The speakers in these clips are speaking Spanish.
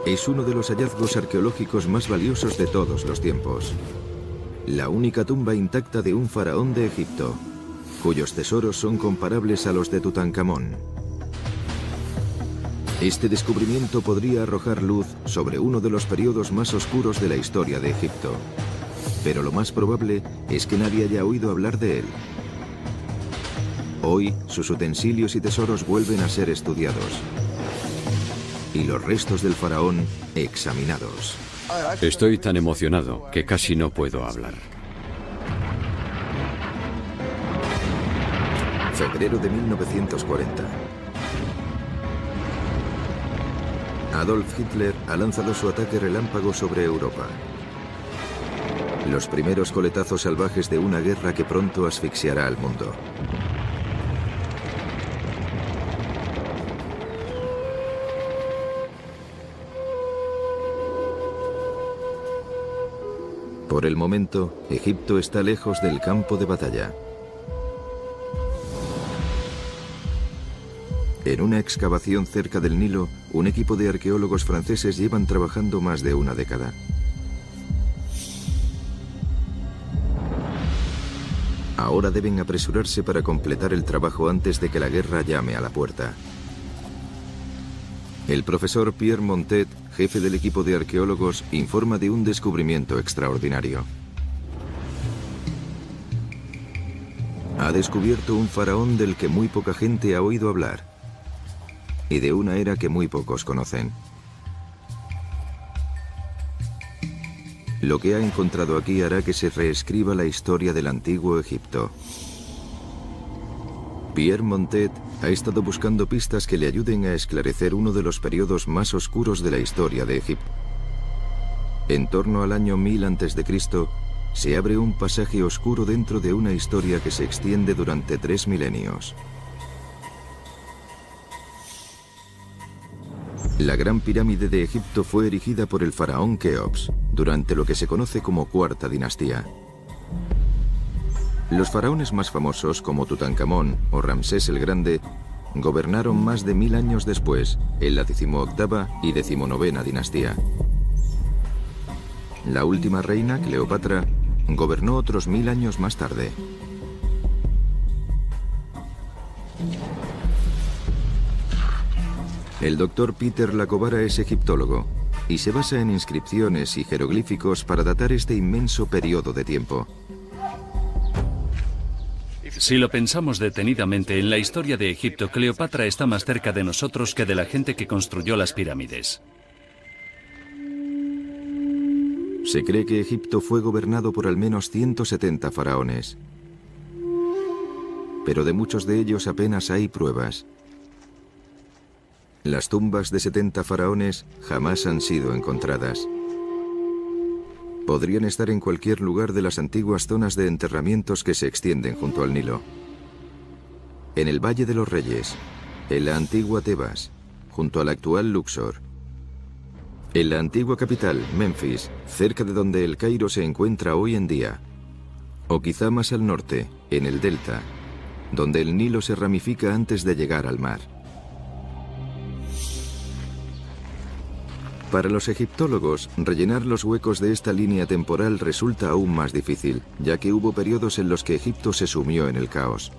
Es uno de los hallazgos arqueológicos más valiosos de todos los tiempos. La única tumba intacta de un faraón de Egipto, cuyos tesoros son comparables a los de Tutankamón. Este descubrimiento podría arrojar luz sobre uno de los periodos más oscuros de la historia de Egipto. Pero lo más probable es que nadie haya oído hablar de él. Hoy, sus utensilios y tesoros vuelven a ser estudiados. Y los restos del faraón examinados. Estoy tan emocionado que casi no puedo hablar. Febrero de 1940. Adolf Hitler ha lanzado su ataque relámpago sobre Europa. Los primeros coletazos salvajes de una guerra que pronto asfixiará al mundo. Por el momento, Egipto está lejos del campo de batalla. En una excavación cerca del Nilo, un equipo de arqueólogos franceses llevan trabajando más de una década. Ahora deben apresurarse para completar el trabajo antes de que la guerra llame a la puerta. El profesor Pierre Montet, jefe del equipo de arqueólogos, informa de un descubrimiento extraordinario. Ha descubierto un faraón del que muy poca gente ha oído hablar y de una era que muy pocos conocen. Lo que ha encontrado aquí hará que se reescriba la historia del antiguo Egipto. Pierre Montet ha estado buscando pistas que le ayuden a esclarecer uno de los periodos más oscuros de la historia de Egipto. En torno al año 1000 a.C., se abre un pasaje oscuro dentro de una historia que se extiende durante 3 milenios. La Gran Pirámide de Egipto fue erigida por el faraón Keops, durante lo que se conoce como Cuarta Dinastía. Los faraones más famosos, como Tutankamón o Ramsés el Grande, gobernaron más de 1000 años después, en la 18ª y 19ª dinastía. La última reina, Cleopatra, gobernó otros 1000 años más tarde. El doctor Peter Lacovara es egiptólogo y se basa en inscripciones y jeroglíficos para datar este inmenso periodo de tiempo. Si lo pensamos detenidamente, en la historia de Egipto, Cleopatra está más cerca de nosotros que de la gente que construyó las pirámides. Se cree que Egipto fue gobernado por al menos 170 faraones. Pero de muchos de ellos apenas hay pruebas. Las tumbas de 70 faraones jamás han sido encontradas. Podrían estar en cualquier lugar de las antiguas zonas de enterramientos que se extienden junto al Nilo. En el Valle de los Reyes, en la antigua Tebas, junto al actual Luxor. En la antigua capital, Memphis, cerca de donde el Cairo se encuentra hoy en día. O quizá más al norte, en el delta, donde el Nilo se ramifica antes de llegar al mar. Para los egiptólogos, rellenar los huecos de esta línea temporal resulta aún más difícil, ya que hubo periodos en los que Egipto se sumió en el caos.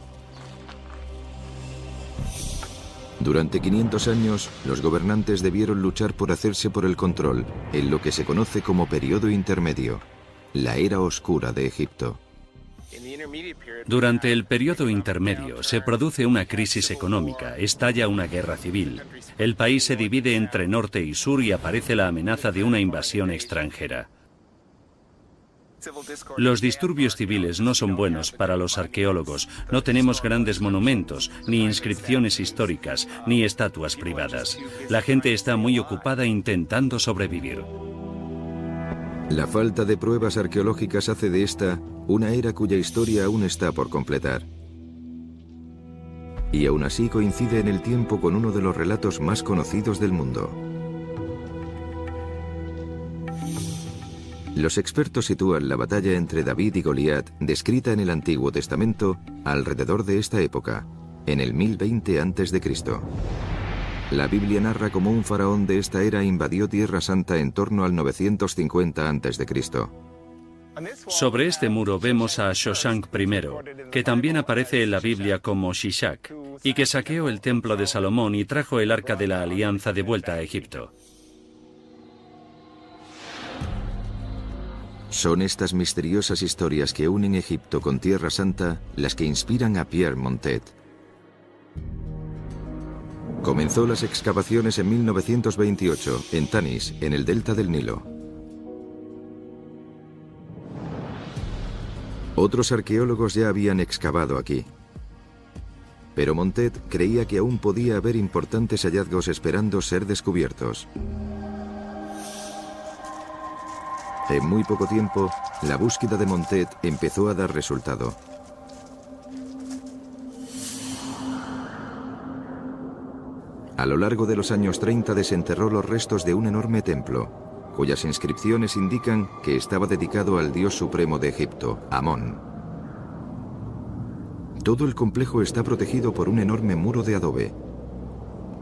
Durante 500 años, los gobernantes debieron luchar por hacerse por el control, en lo que se conoce como periodo intermedio, la era oscura de Egipto. Durante el periodo intermedio se produce una crisis económica, estalla una guerra civil. El país se divide entre norte y sur y aparece la amenaza de una invasión extranjera. Los disturbios civiles no son buenos para los arqueólogos. No tenemos grandes monumentos, ni inscripciones históricas, ni estatuas privadas. La gente está muy ocupada intentando sobrevivir. La falta de pruebas arqueológicas hace de esta una era cuya historia aún está por completar. Y aún así coincide en el tiempo con uno de los relatos más conocidos del mundo. Los expertos sitúan la batalla entre David y Goliat, descrita en el Antiguo Testamento, alrededor de esta época, en el 1020 a.C. La Biblia narra cómo un faraón de esta era invadió Tierra Santa en torno al 950 a.C. Sobre este muro vemos a Shoshank I, que también aparece en la Biblia como Shishak, y que saqueó el templo de Salomón y trajo el Arca de la Alianza de vuelta a Egipto. Son estas misteriosas historias que unen Egipto con Tierra Santa las que inspiran a Pierre Montet. Comenzó las excavaciones en 1928 en Tanis, en el delta del Nilo. Otros arqueólogos ya habían excavado aquí. Pero Montet creía que aún podía haber importantes hallazgos esperando ser descubiertos. En muy poco tiempo, la búsqueda de Montet empezó a dar resultado. A lo largo de los años 30 desenterró los restos de un enorme templo, cuyas inscripciones indican que estaba dedicado al dios supremo de Egipto, Amón. Todo el complejo está protegido por un enorme muro de adobe,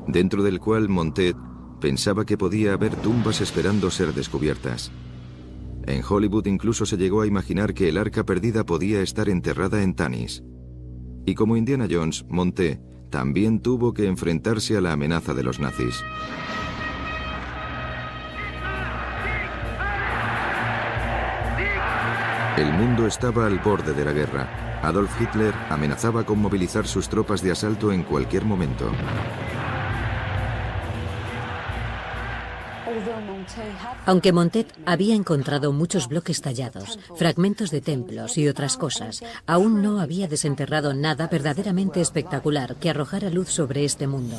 dentro del cual Montet pensaba que podía haber tumbas esperando ser descubiertas. En Hollywood incluso se llegó a imaginar que el arca perdida podía estar enterrada en Tanis. Y como Indiana Jones, Montet también tuvo que enfrentarse a la amenaza de los nazis. El mundo estaba al borde de la guerra. Adolf Hitler amenazaba con movilizar sus tropas de asalto en cualquier momento. Aunque Montet había encontrado muchos bloques tallados, fragmentos de templos y otras cosas, aún no había desenterrado nada verdaderamente espectacular que arrojara luz sobre este mundo.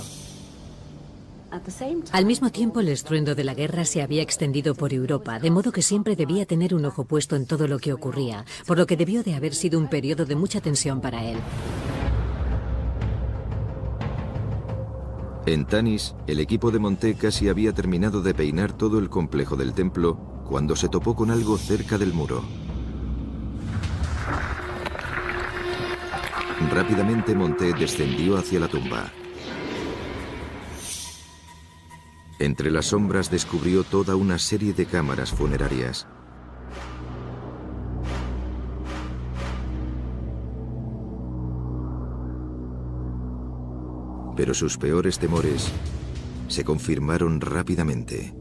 Al mismo tiempo, el estruendo de la guerra se había extendido por Europa, de modo que siempre debía tener un ojo puesto en todo lo que ocurría, por lo que debió de haber sido un periodo de mucha tensión para él. En Tanis, el equipo de Montet casi había terminado de peinar todo el complejo del templo cuando se topó con algo cerca del muro. Rápidamente Montet descendió hacia la tumba. Entre las sombras descubrió toda una serie de cámaras funerarias. Pero sus peores temores se confirmaron rápidamente.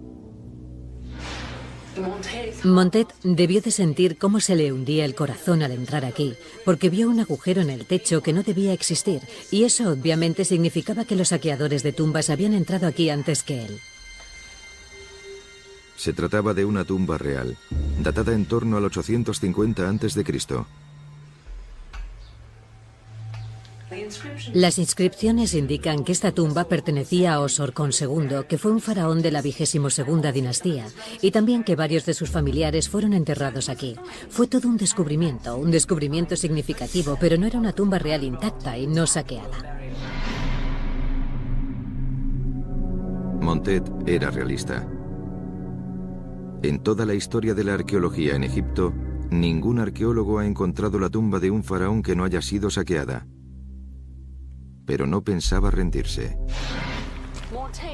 Montet debió de sentir cómo se le hundía el corazón al entrar aquí, porque vio un agujero en el techo que no debía existir, y eso obviamente significaba que los saqueadores de tumbas habían entrado aquí antes que él. Se trataba de una tumba real, datada en torno al 850 a.C. Las inscripciones indican que esta tumba pertenecía a Osorkon II, que fue un faraón de la 22ª dinastía, y también que varios de sus familiares fueron enterrados aquí. Fue todo un descubrimiento significativo, pero no era una tumba real intacta y no saqueada. Montet era realista. En toda la historia de la arqueología en Egipto, ningún arqueólogo ha encontrado la tumba de un faraón que no haya sido saqueada. Pero no pensaba rendirse.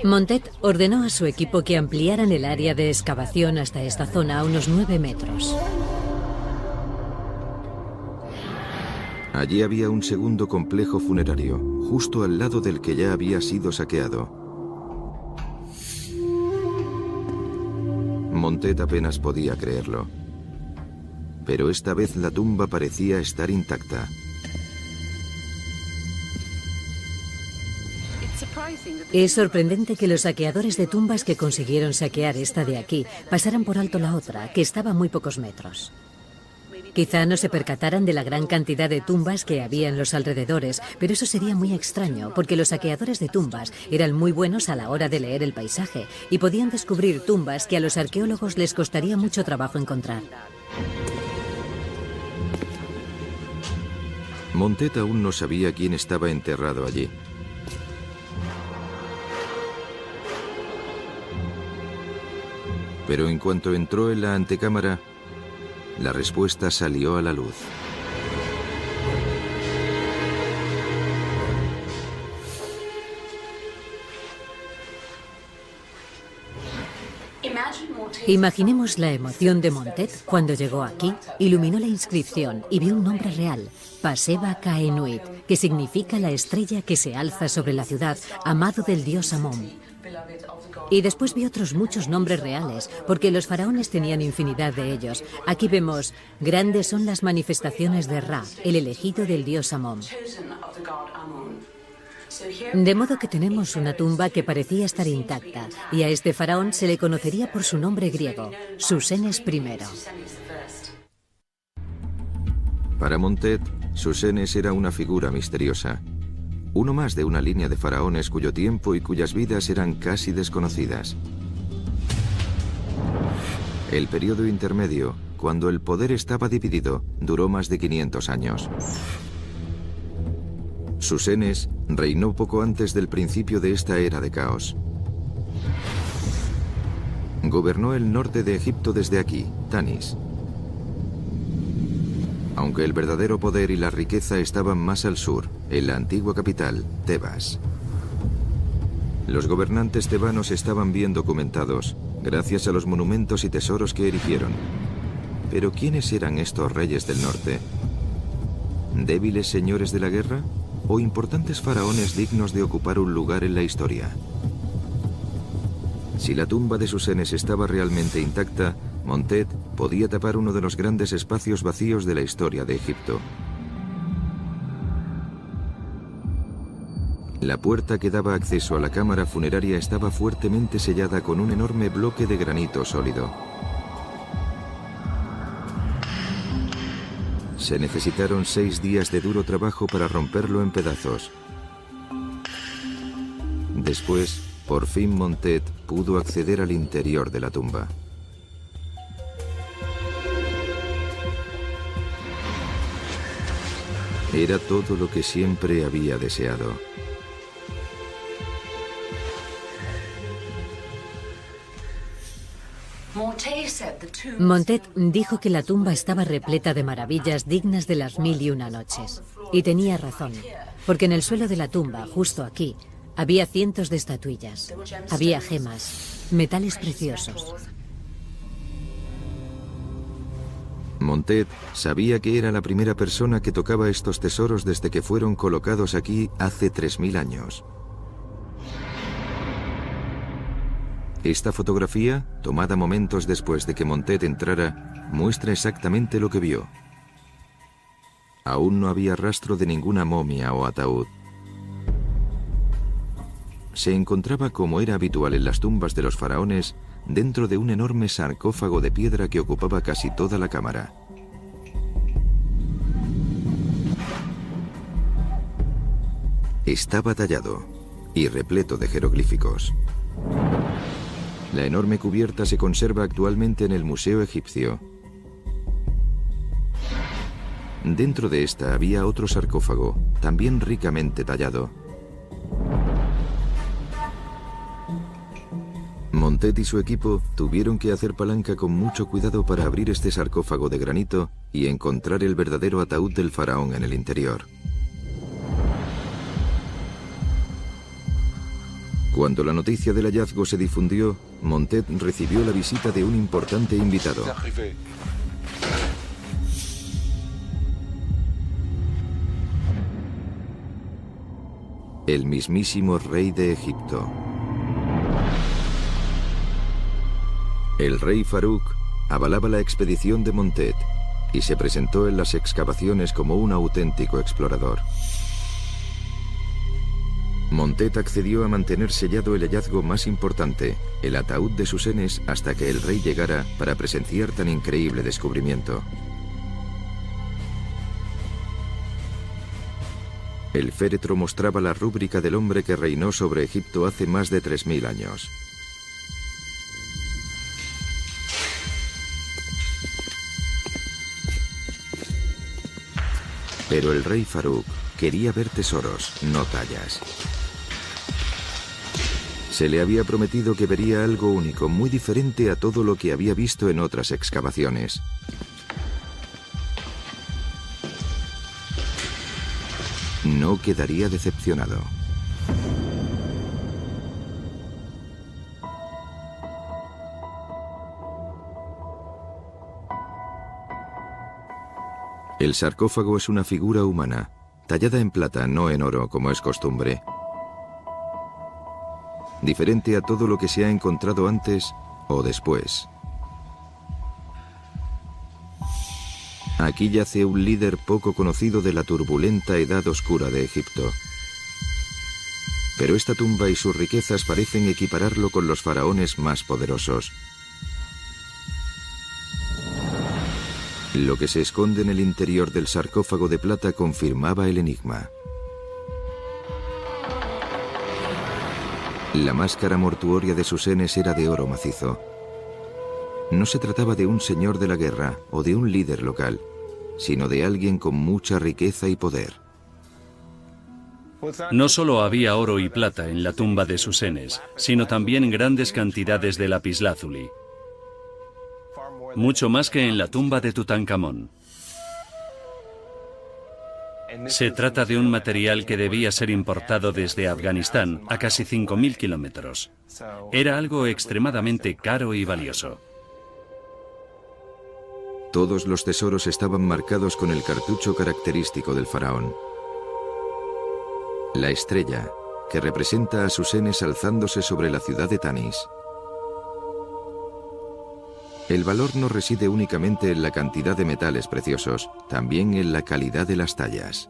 Montet ordenó a su equipo que ampliaran el área de excavación hasta esta zona a unos 9 metros. Allí había un segundo complejo funerario, justo al lado del que ya había sido saqueado. Montet apenas podía creerlo. Pero esta vez la tumba parecía estar intacta. Es sorprendente que los saqueadores de tumbas que consiguieron saquear esta de aquí pasaran por alto la otra, que estaba a muy pocos metros. Quizá no se percataran de la gran cantidad de tumbas que había en los alrededores, pero eso sería muy extraño, porque los saqueadores de tumbas eran muy buenos a la hora de leer el paisaje y podían descubrir tumbas que a los arqueólogos les costaría mucho trabajo encontrar. Montet aún no sabía quién estaba enterrado allí. Pero en cuanto entró en la antecámara, la respuesta salió a la luz. Imaginemos la emoción de Montet cuando llegó aquí, iluminó la inscripción y vio un nombre real, Paseba Kaenuit, que significa la estrella que se alza sobre la ciudad, amado del dios Amón. Y después vi otros muchos nombres reales, porque los faraones tenían infinidad de ellos. Aquí vemos, grandes son las manifestaciones de Ra, el elegido del dios Amón. De modo que tenemos una tumba que parecía estar intacta, y a este faraón se le conocería por su nombre griego, Susenes I. Para Montet, Susenes era una figura misteriosa. Uno más de una línea de faraones cuyo tiempo y cuyas vidas eran casi desconocidas. El periodo intermedio, cuando el poder estaba dividido, duró más de 500 años. Susenes reinó poco antes del principio de esta era de caos. Gobernó el norte de Egipto desde aquí, Tanis. Aunque el verdadero poder y la riqueza estaban más al sur, en la antigua capital, Tebas. Los gobernantes tebanos estaban bien documentados, gracias a los monumentos y tesoros que erigieron. Pero ¿quiénes eran estos reyes del norte? ¿Débiles señores de la guerra? ¿O importantes faraones dignos de ocupar un lugar en la historia? Si la tumba de Susenes estaba realmente intacta, Montet podía tapar uno de los grandes espacios vacíos de la historia de Egipto. La puerta que daba acceso a la cámara funeraria estaba fuertemente sellada con un enorme bloque de granito sólido. Se necesitaron 6 días de duro trabajo para romperlo en pedazos. Después, por fin Montet pudo acceder al interior de la tumba. Era todo lo que siempre había deseado. Montet dijo que la tumba estaba repleta de maravillas dignas de las 1001 noches. Y tenía razón, porque en el suelo de la tumba, justo aquí, había cientos de estatuillas. Había gemas, metales preciosos. Montet sabía que era la primera persona que tocaba estos tesoros desde que fueron colocados aquí hace 3000 años. Esta fotografía, tomada momentos después de que Montet entrara, muestra exactamente lo que vio. Aún no había rastro de ninguna momia o ataúd. Se encontraba, como era habitual en las tumbas de los faraones, dentro de un enorme sarcófago de piedra que ocupaba casi toda la cámara. Estaba tallado y repleto de jeroglíficos. La enorme cubierta se conserva actualmente en el Museo Egipcio. Dentro de esta había otro sarcófago, también ricamente tallado. Montet y su equipo tuvieron que hacer palanca con mucho cuidado para abrir este sarcófago de granito y encontrar el verdadero ataúd del faraón en el interior. Cuando la noticia del hallazgo se difundió, Montet recibió la visita de un importante invitado. El mismísimo rey de Egipto. El rey Farouk avalaba la expedición de Montet y se presentó en las excavaciones como un auténtico explorador. Montet accedió a mantener sellado el hallazgo más importante, el ataúd de Susenes, hasta que el rey llegara para presenciar tan increíble descubrimiento. El féretro mostraba la rúbrica del hombre que reinó sobre Egipto hace más de 3000 años. Pero el rey Farouk quería ver tesoros, no tallas. Se le había prometido que vería algo único, muy diferente a todo lo que había visto en otras excavaciones. No quedaría decepcionado. El sarcófago es una figura humana, tallada en plata, no en oro, como es costumbre. Diferente a todo lo que se ha encontrado antes o después. Aquí yace un líder poco conocido de la turbulenta edad oscura de Egipto. Pero esta tumba y sus riquezas parecen equipararlo con los faraones más poderosos. Lo que se esconde en el interior del sarcófago de plata confirmaba el enigma. La máscara mortuoria de Susenes era de oro macizo. No se trataba de un señor de la guerra o de un líder local, sino de alguien con mucha riqueza y poder. No solo había oro y plata en la tumba de Susenes, sino también grandes cantidades de lapislázuli. Mucho más que en la tumba de Tutankamón. Se trata de un material que debía ser importado desde Afganistán a casi 5.000 kilómetros. Era algo extremadamente caro y valioso. Todos los tesoros estaban marcados con el cartucho característico del faraón. La estrella, que representa a Susenes alzándose sobre la ciudad de Tanis. El valor no reside únicamente en la cantidad de metales preciosos, también en la calidad de las tallas.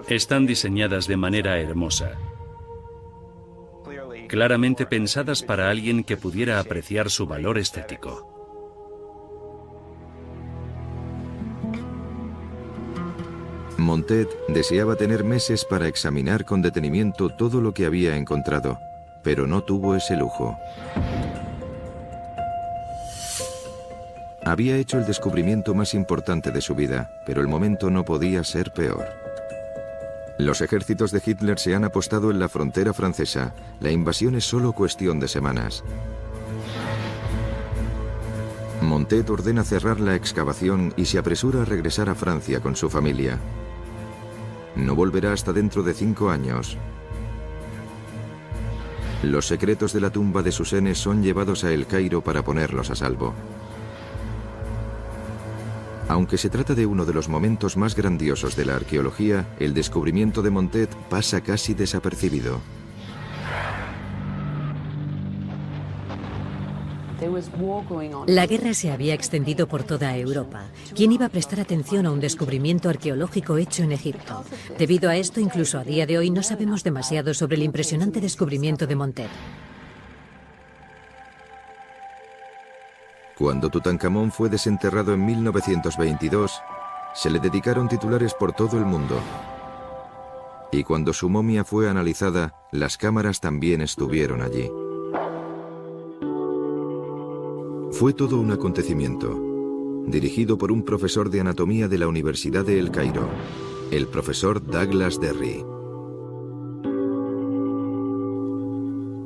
Están diseñadas de manera hermosa, claramente pensadas para alguien que pudiera apreciar su valor estético. Montet deseaba tener meses para examinar con detenimiento todo lo que había encontrado, pero no tuvo ese lujo. Había hecho el descubrimiento más importante de su vida, pero el momento no podía ser peor. Los ejércitos de Hitler se han apostado en la frontera francesa. La invasión es solo cuestión de semanas. Montet ordena cerrar la excavación y se apresura a regresar a Francia con su familia. No volverá hasta dentro de 5 años. Los secretos de la tumba de Susenes son llevados a El Cairo para ponerlos a salvo. Aunque se trata de uno de los momentos más grandiosos de la arqueología, el descubrimiento de Montet pasa casi desapercibido. La guerra se había extendido por toda Europa. ¿Quién iba a prestar atención a un descubrimiento arqueológico hecho en Egipto? Debido a esto, incluso a día de hoy no sabemos demasiado sobre el impresionante descubrimiento de Montet. Cuando Tutankamón fue desenterrado en 1922, se le dedicaron titulares por todo el mundo. Y cuando su momia fue analizada, las cámaras también estuvieron allí. Fue todo un acontecimiento, dirigido por un profesor de anatomía de la Universidad de El Cairo, el profesor Douglas Derry.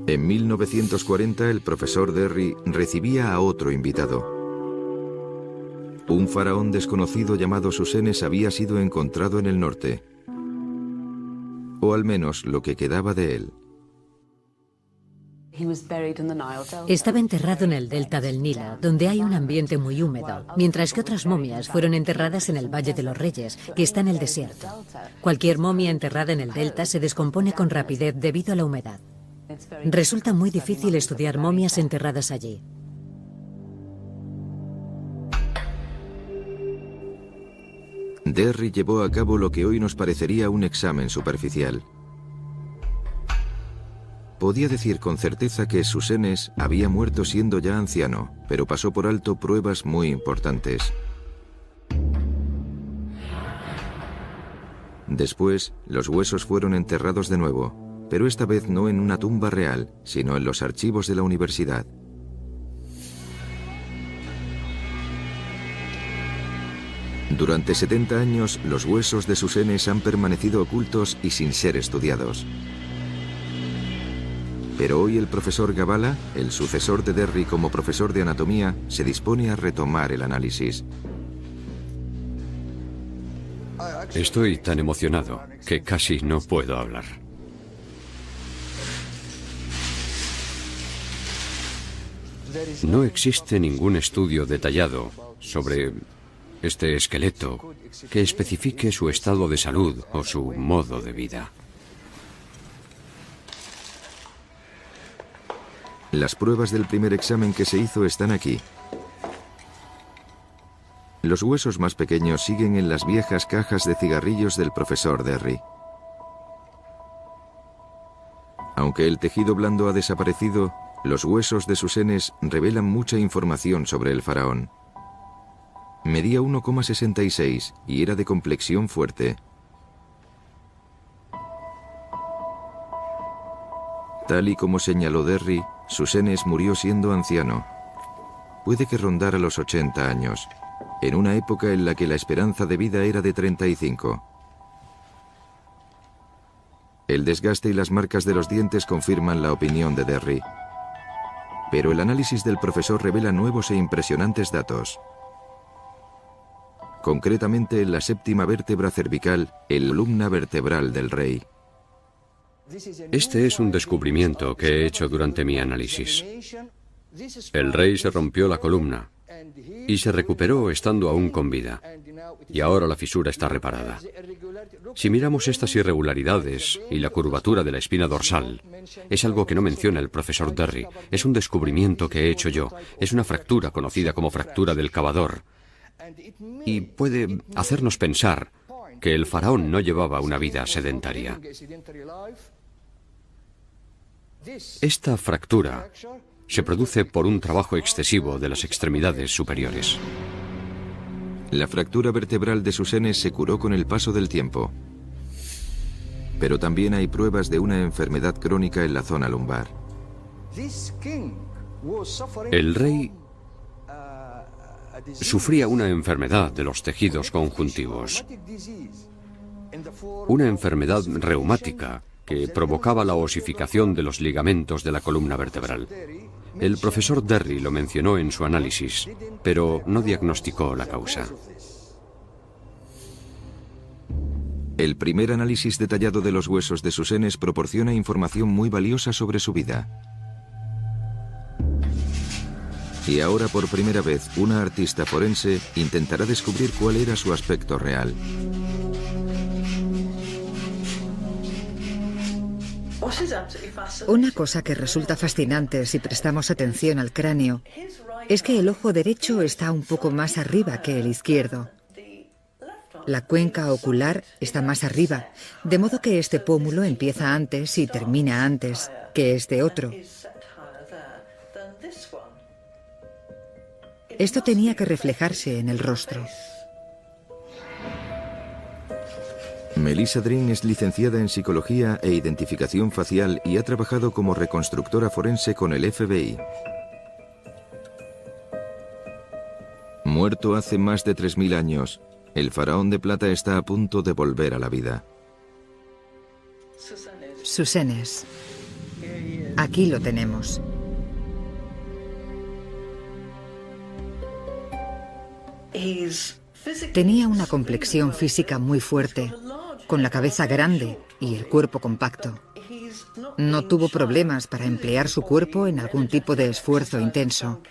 En 1940 el profesor Derry recibía a otro invitado. Un faraón desconocido llamado Susenes había sido encontrado en el norte, o al menos lo que quedaba de él. Estaba enterrado en el delta del Nilo, donde hay un ambiente muy húmedo, mientras que otras momias fueron enterradas en el Valle de los Reyes, que está en el desierto. Cualquier momia enterrada en el delta se descompone con rapidez debido a la humedad. Resulta muy difícil estudiar momias enterradas allí. Derry llevó a cabo lo que hoy nos parecería un examen superficial. Podía decir con certeza que Susenes había muerto siendo ya anciano, pero pasó por alto pruebas muy importantes. Después, los huesos fueron enterrados de nuevo, pero esta vez no en una tumba real, sino en los archivos de la universidad. Durante 70 años, los huesos de Susenes han permanecido ocultos y sin ser estudiados. Pero hoy el profesor Gabala, el sucesor de Derry como profesor de anatomía, se dispone a retomar el análisis. Estoy tan emocionado que casi no puedo hablar. No existe ningún estudio detallado sobre este esqueleto que especifique su estado de salud o su modo de vida. Las pruebas del primer examen que se hizo están aquí. Los huesos más pequeños siguen en las viejas cajas de cigarrillos del profesor Derry. Aunque el tejido blando ha desaparecido, los huesos de sus senes revelan mucha información sobre el faraón. Medía 1,66 y era de complexión fuerte. Tal y como señaló Derry, Susenes murió siendo anciano. Puede que rondara los 80 años, en una época en la que la esperanza de vida era de 35. El desgaste y las marcas de los dientes confirman la opinión de Derry. Pero el análisis del profesor revela nuevos e impresionantes datos. Concretamente en la séptima vértebra cervical, el columna vertebral del rey. Este es un descubrimiento que he hecho durante mi análisis. El rey se rompió la columna y se recuperó estando aún con vida. Y ahora la fisura está reparada. Si miramos estas irregularidades y la curvatura de la espina dorsal, es algo que no menciona el profesor Derry. Es un descubrimiento que he hecho yo. Es una fractura conocida como fractura del cavador. Y puede hacernos pensar que el faraón no llevaba una vida sedentaria. Esta fractura se produce por un trabajo excesivo de las extremidades superiores. La fractura vertebral de Susenes se curó con el paso del tiempo. Pero también hay pruebas de una enfermedad crónica en la zona lumbar. El rey sufría una enfermedad de los tejidos conjuntivos, una enfermedad reumática que provocaba la osificación de los ligamentos de la columna vertebral. El profesor Derry lo mencionó en su análisis, pero no diagnosticó la causa. El primer análisis detallado de los huesos de Susenes proporciona información muy valiosa sobre su vida. Y ahora, por primera vez, una artista forense intentará descubrir cuál era su aspecto real. Una cosa que resulta fascinante si prestamos atención al cráneo es que el ojo derecho está un poco más arriba que el izquierdo. La cuenca ocular está más arriba, de modo que este pómulo empieza antes y termina antes que este otro. Esto tenía que reflejarse en el rostro. Melissa Drin es licenciada en Psicología e Identificación Facial y ha trabajado como reconstructora forense con el FBI. Muerto hace más de 3000 años, el faraón de plata está a punto de volver a la vida. Susenes. Aquí lo tenemos. Tenía una complexión física muy fuerte, con la cabeza grande y el cuerpo compacto. No tuvo problemas para emplear su cuerpo en algún tipo de esfuerzo intenso.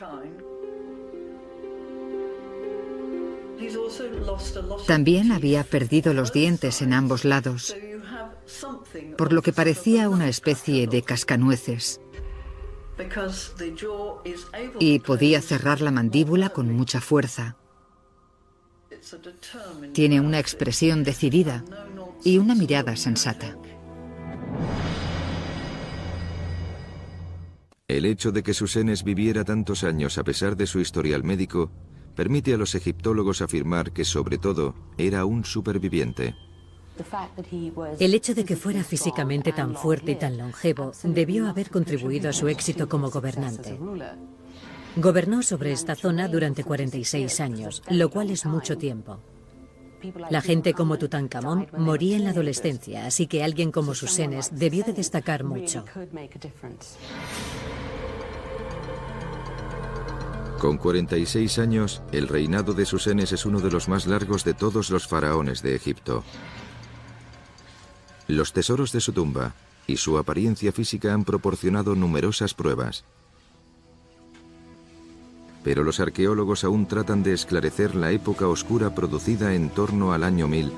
También había perdido los dientes en ambos lados, por lo que parecía una especie de cascanueces. Y podía cerrar la mandíbula con mucha fuerza. Tiene una expresión decidida y una mirada sensata. El hecho de que Susenes viviera tantos años a pesar de su historial médico permite a los egiptólogos afirmar que, sobre todo, era un superviviente. El hecho de que fuera físicamente tan fuerte y tan longevo debió haber contribuido a su éxito como gobernante. Gobernó sobre esta zona durante 46 años, lo cual es mucho tiempo. La gente como Tutankamón moría en la adolescencia, así que alguien como Susenes debió de destacar mucho. Con 46 años, el reinado de Susenes es uno de los más largos de todos los faraones de Egipto. Los tesoros de su tumba y su apariencia física han proporcionado numerosas pruebas. pero los arqueólogos aún tratan de esclarecer la época oscura producida en torno al año 1000,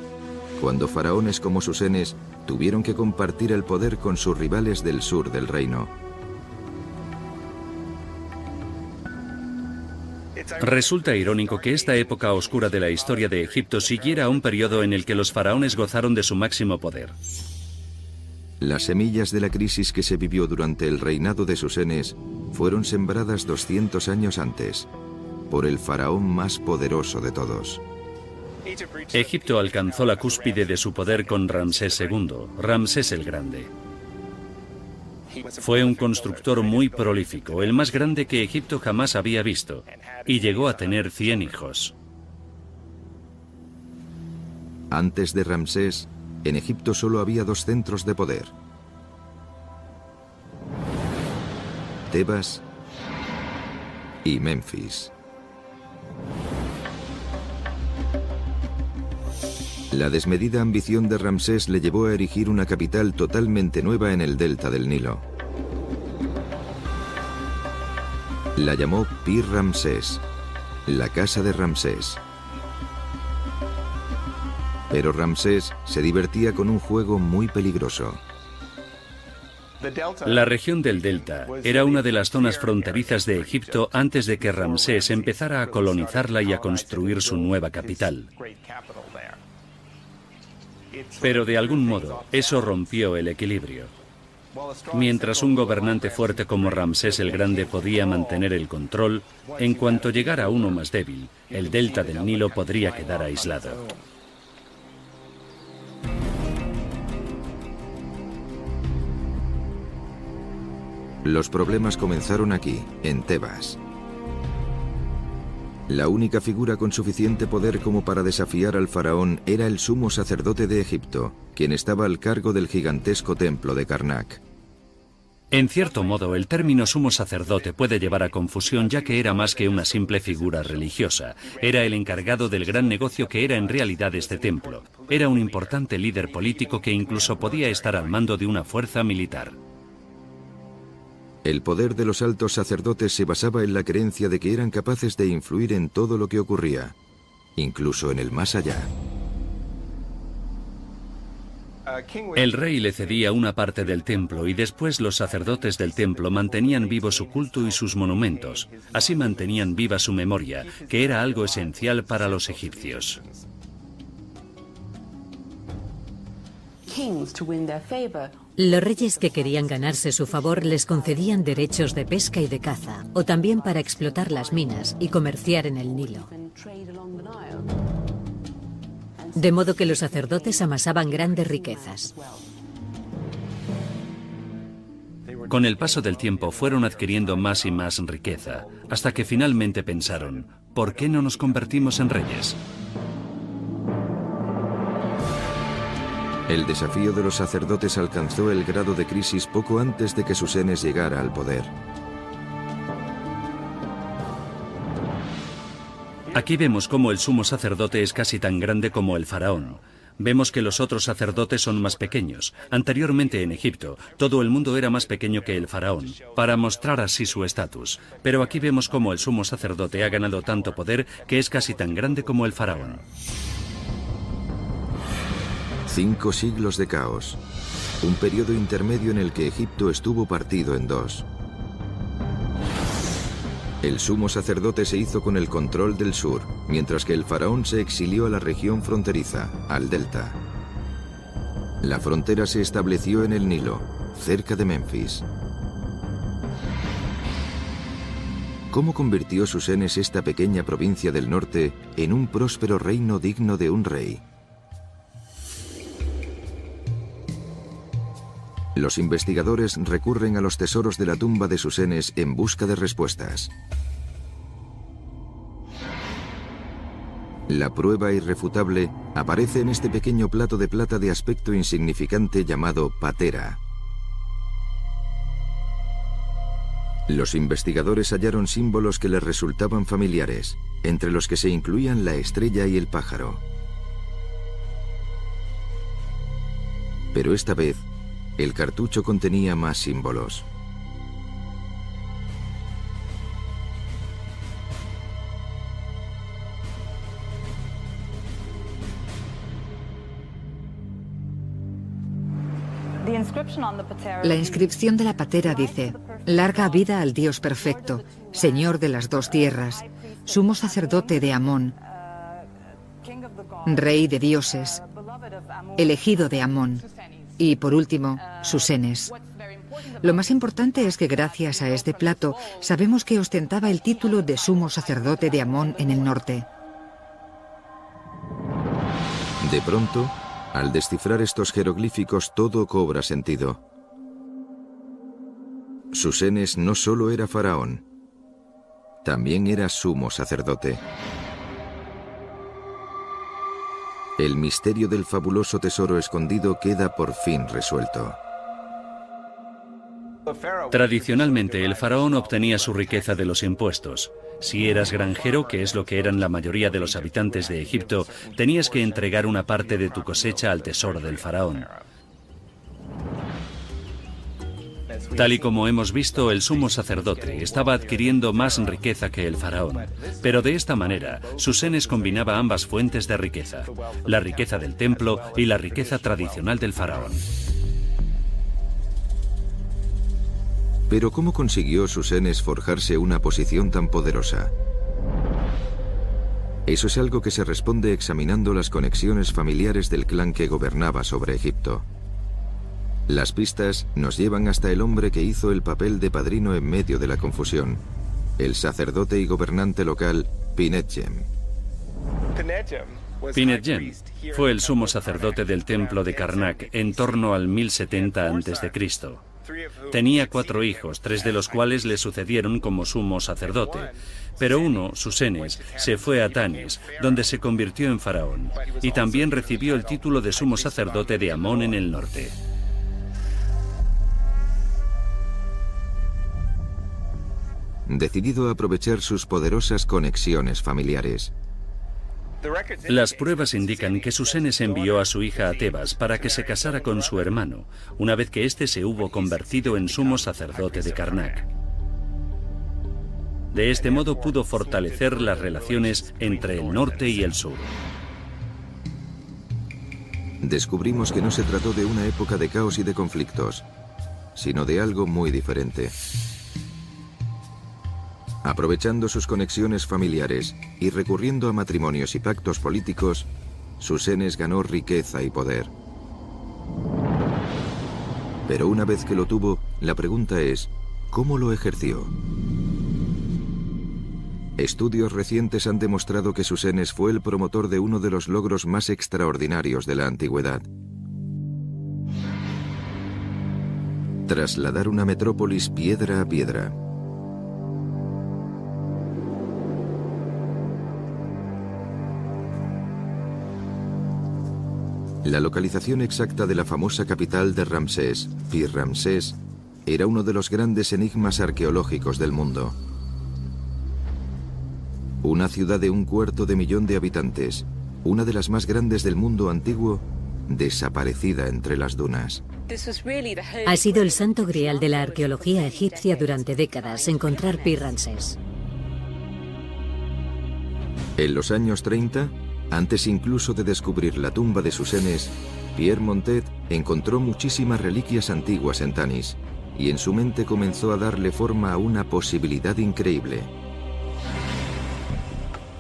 cuando faraones como Susenes tuvieron que compartir el poder con sus rivales del sur del reino. Resulta irónico que esta época oscura de la historia de Egipto siguiera un periodo en el que los faraones gozaron de su máximo poder. Las semillas de la crisis que se vivió durante el reinado de Susenes fueron sembradas 200 años antes, por el faraón más poderoso de todos. Egipto alcanzó la cúspide de su poder con Ramsés II, Ramsés el Grande. Fue un constructor muy prolífico, el más grande que Egipto jamás había visto, y llegó a tener 100 hijos. Antes de Ramsés, en Egipto solo había 2 centros de poder: Tebas y Memphis. La desmedida ambición de Ramsés le llevó a erigir una capital totalmente nueva en el delta del Nilo. La llamó Pir Ramsés, la casa de Ramsés. Pero Ramsés se divertía con un juego muy peligroso. La región del Delta era una de las zonas fronterizas de Egipto antes de que Ramsés empezara a colonizarla y a construir su nueva capital. Pero de algún modo, eso rompió el equilibrio. Mientras un gobernante fuerte como Ramsés el Grande podía mantener el control, en cuanto llegara uno más débil, el delta del Nilo podría quedar aislado. Los problemas comenzaron aquí, en Tebas. La única figura con suficiente poder como para desafiar al faraón era el sumo sacerdote de Egipto, quien estaba al cargo del gigantesco templo de Karnak. En cierto modo, el término sumo sacerdote puede llevar a confusión, ya que era más que una simple figura religiosa. Era el encargado del gran negocio que era en realidad este templo. Era un importante líder político que incluso podía estar al mando de una fuerza militar. El poder de los altos sacerdotes se basaba en la creencia de que eran capaces de influir en todo lo que ocurría, incluso en el más allá. El rey le cedía una parte del templo y después los sacerdotes del templo mantenían vivo su culto y sus monumentos. Así mantenían viva su memoria, que era algo esencial para los egipcios. Los reyes que querían ganarse su favor les concedían derechos de pesca y de caza, o también para explotar las minas y comerciar en el Nilo. De modo que los sacerdotes amasaban grandes riquezas. Con el paso del tiempo fueron adquiriendo más y más riqueza, hasta que finalmente pensaron, ¿por qué no nos convertimos en reyes? El desafío de los sacerdotes alcanzó el grado de crisis poco antes de que Susenes llegara al poder. Aquí vemos cómo el sumo sacerdote es casi tan grande como el faraón. Vemos que los otros sacerdotes son más pequeños. Anteriormente en Egipto, todo el mundo era más pequeño que el faraón, para mostrar así su estatus. Pero aquí vemos cómo el sumo sacerdote ha ganado tanto poder que es casi tan grande como el faraón. 5 siglos de caos, un periodo intermedio en el que Egipto estuvo partido en 2. El sumo sacerdote se hizo con el control del sur, mientras que el faraón se exilió a la región fronteriza, al delta. La frontera se estableció en el Nilo, cerca de Memphis. ¿Cómo convirtió Susenes esta pequeña provincia del norte en un próspero reino digno de un rey? Los investigadores recurren a los tesoros de la tumba de Susenes en busca de respuestas. La prueba irrefutable aparece en este pequeño plato de plata de aspecto insignificante llamado patera. Los investigadores hallaron símbolos que les resultaban familiares, entre los que se incluían la estrella y el pájaro. Pero esta vez, el cartucho contenía más símbolos. La inscripción de la patera dice: larga vida al Dios perfecto, Señor de las dos tierras, sumo sacerdote de Amón, rey de dioses, elegido de Amón, y por último, Susenes. Lo más importante es que gracias a este plato sabemos que ostentaba el título de sumo sacerdote de Amón en el norte. De pronto, al descifrar estos jeroglíficos, todo cobra sentido. Susenes no solo era faraón, también era sumo sacerdote. El misterio del fabuloso tesoro escondido queda por fin resuelto. Tradicionalmente, el faraón obtenía su riqueza de los impuestos. Si eras granjero, que es lo que eran la mayoría de los habitantes de Egipto, tenías que entregar una parte de tu cosecha al tesoro del faraón. Tal y como hemos visto, el sumo sacerdote estaba adquiriendo más riqueza que el faraón. Pero de esta manera, Susenes combinaba ambas fuentes de riqueza, la riqueza del templo y la riqueza tradicional del faraón. Pero ¿cómo consiguió Susenes forjarse una posición tan poderosa? Eso es algo que se responde examinando las conexiones familiares del clan que gobernaba sobre Egipto. Las pistas nos llevan hasta el hombre que hizo el papel de padrino en medio de la confusión, el sacerdote y gobernante local Pinetjem. Pinetjem fue el sumo sacerdote del templo de Karnak en torno al 1070 a.C. Tenía 4 hijos, 3 de los cuales le sucedieron como sumo sacerdote, pero uno, Susenes, se fue a Tanis, donde se convirtió en faraón, y también recibió el título de sumo sacerdote de Amón en el norte. Decidido a aprovechar sus poderosas conexiones familiares. Las pruebas indican que Susenes envió a su hija a Tebas para que se casara con su hermano, una vez que éste se hubo convertido en sumo sacerdote de Karnak. De este modo pudo fortalecer las relaciones entre el norte y el sur. Descubrimos que no se trató de una época de caos y de conflictos, sino de algo muy diferente. Aprovechando sus conexiones familiares y recurriendo a matrimonios y pactos políticos, Susenes ganó riqueza y poder. Pero una vez que lo tuvo, la pregunta es, ¿cómo lo ejerció? Estudios recientes han demostrado que Susenes fue el promotor de uno de los logros más extraordinarios de la antigüedad. Trasladar una metrópolis piedra a piedra. La localización exacta de la famosa capital de Ramsés, Pi-Ramsés, era uno de los grandes enigmas arqueológicos del mundo. Una ciudad de 1/4 millón de habitantes, una de las más grandes del mundo antiguo, desaparecida entre las dunas. Ha sido el santo grial de la arqueología egipcia durante décadas, encontrar Pi-Ramsés. En los años 30, antes incluso de descubrir la tumba de Susenes, Pierre Montet encontró muchísimas reliquias antiguas en Tanis y en su mente comenzó a darle forma a una posibilidad increíble.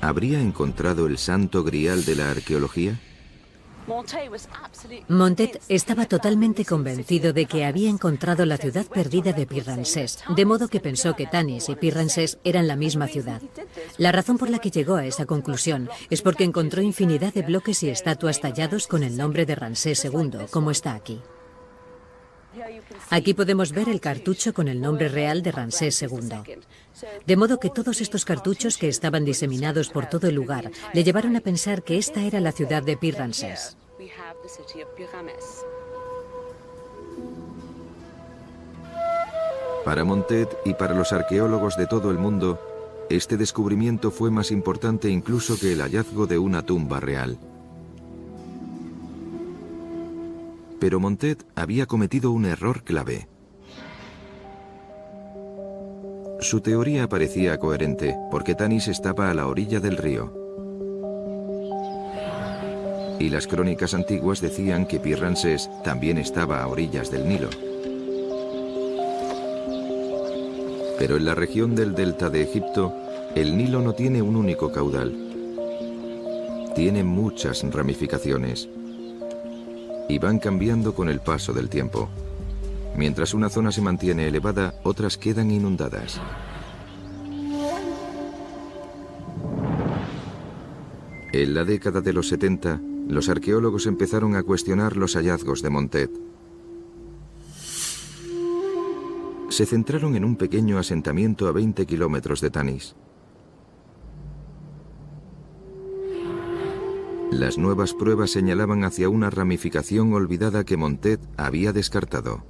¿Habría encontrado el santo grial de la arqueología? Montet estaba totalmente convencido de que había encontrado la ciudad perdida de Pi-Ramsés, de modo que pensó que Tanis y Pi-Ramsés eran la misma ciudad. La razón por la que llegó a esa conclusión es porque encontró infinidad de bloques y estatuas tallados con el nombre de Ramsés II, como está aquí. Aquí podemos ver el cartucho con el nombre real de Ramsés II. De modo que todos estos cartuchos que estaban diseminados por todo el lugar le llevaron a pensar que esta era la ciudad de Pi-Ramsés. Para Montet y para los arqueólogos de todo el mundo, este descubrimiento fue más importante incluso que el hallazgo de una tumba real. Pero Montet había cometido un error clave. Su teoría parecía coherente, porque Tanis estaba a la orilla del río. y las crónicas antiguas decían que Pi-Ramsés también estaba a orillas del Nilo. Pero en la región del delta de Egipto, el Nilo no tiene un único caudal. Tiene muchas ramificaciones y van cambiando con el paso del tiempo. Mientras una zona se mantiene elevada, otras quedan inundadas. En la década de los 70, los arqueólogos empezaron a cuestionar los hallazgos de Montet. Se centraron en un pequeño asentamiento a 20 kilómetros de Tanis. Las nuevas pruebas señalaban hacia una ramificación olvidada que Montet había descartado.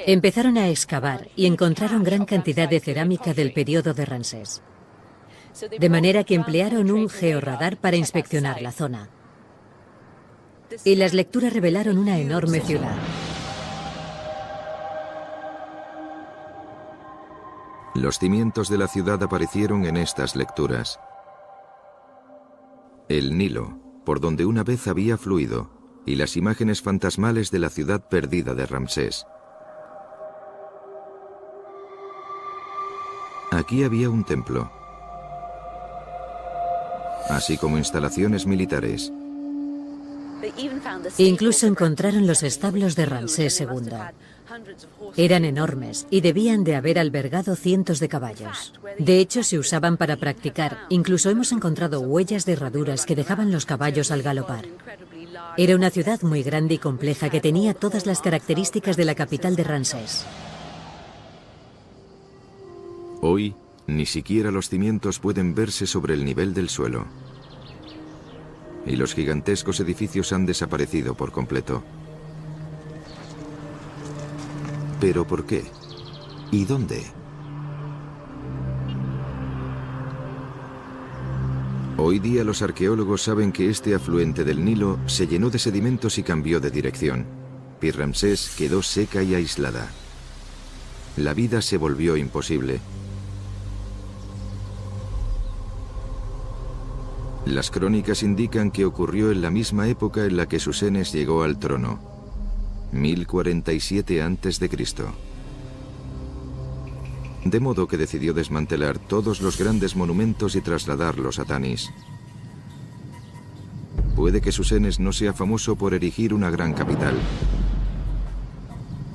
Empezaron a excavar y encontraron gran cantidad de cerámica del periodo de Ramsés. De manera que emplearon un georradar para inspeccionar la zona. Y las lecturas revelaron una enorme ciudad. Los cimientos de la ciudad aparecieron en estas lecturas. El Nilo, por donde una vez había fluido, y las imágenes fantasmales de la ciudad perdida de Ramsés. Aquí había un templo, así como instalaciones militares. Incluso encontraron los establos de Ramsés II. Eran enormes y debían de haber albergado cientos de caballos. De hecho, se usaban para practicar. Incluso hemos encontrado huellas de herraduras que dejaban los caballos al galopar. Era una ciudad muy grande y compleja que tenía todas las características de la capital de Ramsés. Hoy, ni siquiera los cimientos pueden verse sobre el nivel del suelo. Y los gigantescos edificios han desaparecido por completo. ¿Pero por qué? ¿Y dónde? Hoy día los arqueólogos saben que este afluente del Nilo se llenó de sedimentos y cambió de dirección. Pi-Ramsés quedó seca y aislada. La vida se volvió imposible. Las crónicas indican que ocurrió en la misma época en la que Susenes llegó al trono, 1047 a.C. De modo que decidió desmantelar todos los grandes monumentos y trasladarlos a Tanis. Puede que Susenes no sea famoso por erigir una gran capital,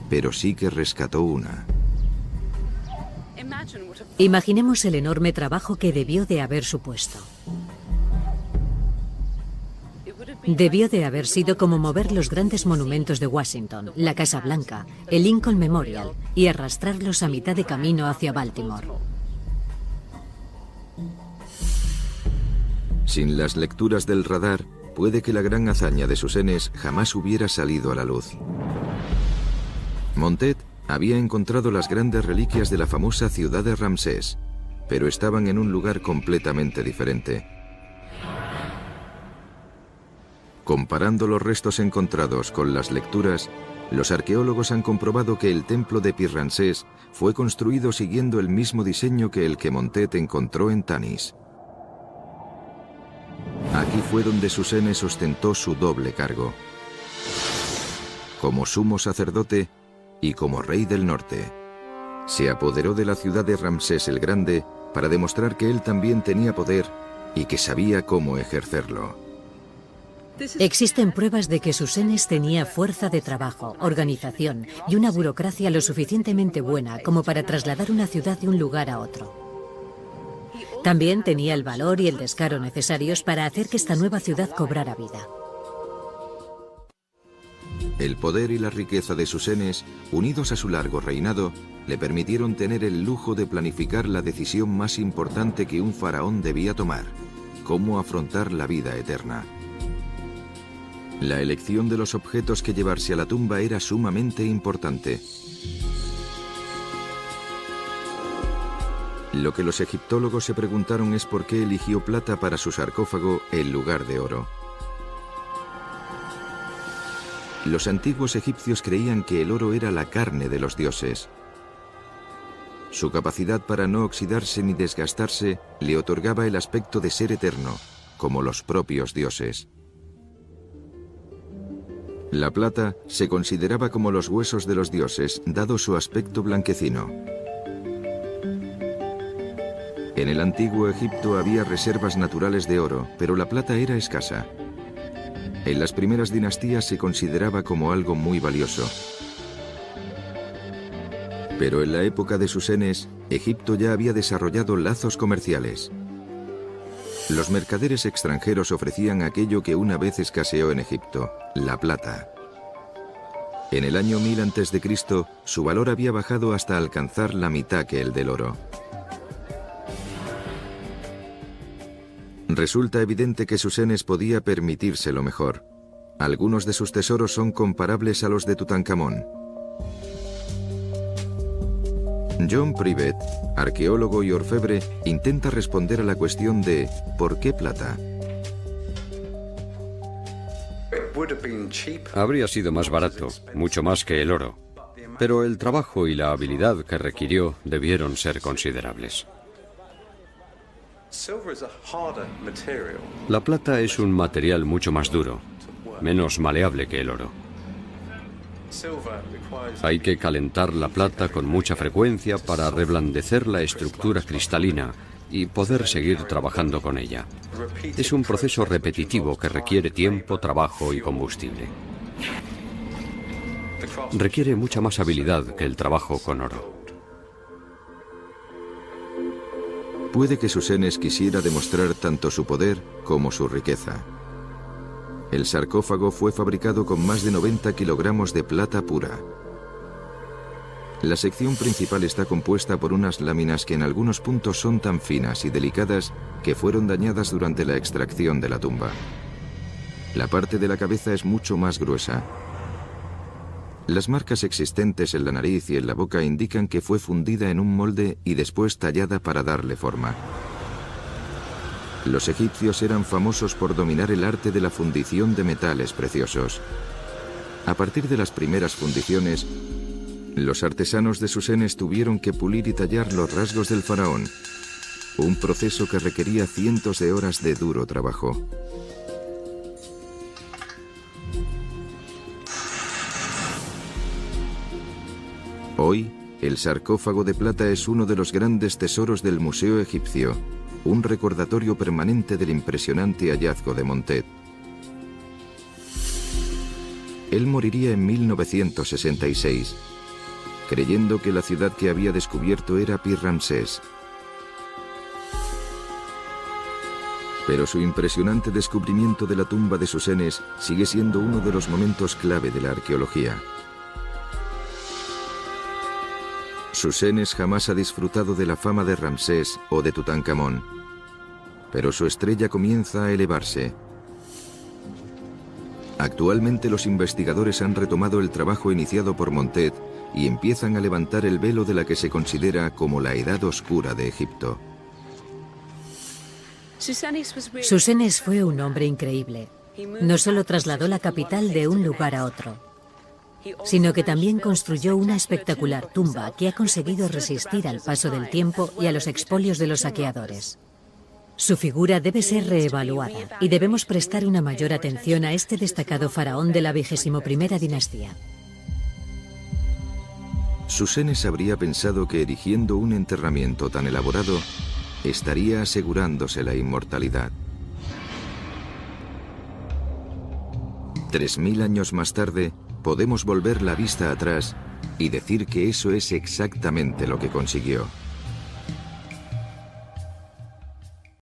pero sí que rescató una. Imaginemos el enorme trabajo que debió de haber supuesto. Debió de haber sido como mover los grandes monumentos de Washington, la Casa Blanca, el Lincoln Memorial, y arrastrarlos a mitad de camino hacia Baltimore. Sin las lecturas del radar, puede que la gran hazaña de Susenes jamás hubiera salido a la luz. Montet había encontrado las grandes reliquias de la famosa ciudad de Ramsés, pero estaban en un lugar completamente diferente. Comparando los restos encontrados con las lecturas, los arqueólogos han comprobado que el templo de Pi-Ramsés fue construido siguiendo el mismo diseño que el que Montet encontró en Tanis. Aquí fue donde Susenes ostentó su doble cargo, como sumo sacerdote y como rey del norte. Se apoderó de la ciudad de Ramsés el Grande para demostrar que él también tenía poder y que sabía cómo ejercerlo. Existen pruebas de que Susenes tenía fuerza de trabajo, organización y una burocracia lo suficientemente buena como para trasladar una ciudad de un lugar a otro. También tenía el valor y el descaro necesarios para hacer que esta nueva ciudad cobrara vida. El poder y la riqueza de Susenes, unidos a su largo reinado, le permitieron tener el lujo de planificar la decisión más importante que un faraón debía tomar: cómo afrontar la vida eterna. La elección de los objetos que llevarse a la tumba era sumamente importante. Lo que los egiptólogos se preguntaron es por qué eligió plata para su sarcófago en lugar de oro. Los antiguos egipcios creían que el oro era la carne de los dioses. Su capacidad para no oxidarse ni desgastarse le otorgaba el aspecto de ser eterno, como los propios dioses. La plata se consideraba como los huesos de los dioses, dado su aspecto blanquecino. En el antiguo Egipto había reservas naturales de oro, pero la plata era escasa. En las primeras dinastías se consideraba como algo muy valioso. Pero en la época de Susenes, Egipto ya había desarrollado lazos comerciales. Los mercaderes extranjeros ofrecían aquello que una vez escaseó en Egipto, la plata. En el año 1000 a.C., su valor había bajado hasta alcanzar la mitad que el del oro. Resulta evidente que Susenes podía permitirse lo mejor. Algunos de sus tesoros son comparables a los de Tutankamón. John Privet, arqueólogo y orfebre, intenta responder a la cuestión de ¿por qué plata? Habría sido más barato, mucho más que el oro, pero el trabajo y la habilidad que requirió debieron ser considerables. La plata es un material mucho más duro, menos maleable que el oro. Hay que calentar la plata con mucha frecuencia para reblandecer la estructura cristalina y poder seguir trabajando con ella. Es un proceso repetitivo que requiere tiempo, trabajo y combustible. Requiere mucha más habilidad que el trabajo con oro. Puede que Susenes quisiera demostrar tanto su poder como su riqueza. El sarcófago fue fabricado con más de 90 kilogramos de plata pura. La sección principal está compuesta por unas láminas que en algunos puntos son tan finas y delicadas que fueron dañadas durante la extracción de la tumba. La parte de la cabeza es mucho más gruesa. Las marcas existentes en la nariz y en la boca indican que fue fundida en un molde y después tallada para darle forma. Los egipcios eran famosos por dominar el arte de la fundición de metales preciosos. A partir de las primeras fundiciones, los artesanos de Susenes tuvieron que pulir y tallar los rasgos del faraón, un proceso que requería cientos de horas de duro trabajo. Hoy, el sarcófago de plata es uno de los grandes tesoros del Museo Egipcio, un recordatorio permanente del impresionante hallazgo de Montet. Él moriría en 1966, creyendo que la ciudad que había descubierto era Pi-Ramsés. Pero su impresionante descubrimiento de la tumba de Susenes sigue siendo uno de los momentos clave de la arqueología. Susenes jamás ha disfrutado de la fama de Ramsés o de Tutankamón, pero su estrella comienza a elevarse. Actualmente los investigadores han retomado el trabajo iniciado por Montet y empiezan a levantar el velo de la que se considera como la Edad Oscura de Egipto. Susenes fue un hombre increíble. No solo trasladó la capital de un lugar a otro, sino que también construyó una espectacular tumba que ha conseguido resistir al paso del tiempo y a los expolios de los saqueadores. Su figura debe ser reevaluada y debemos prestar una mayor atención a este destacado faraón de la 21ª dinastía. Susenes habría pensado que erigiendo un enterramiento tan elaborado, estaría asegurándose la inmortalidad. 3000 años más tarde, podemos volver la vista atrás y decir que eso es exactamente lo que consiguió.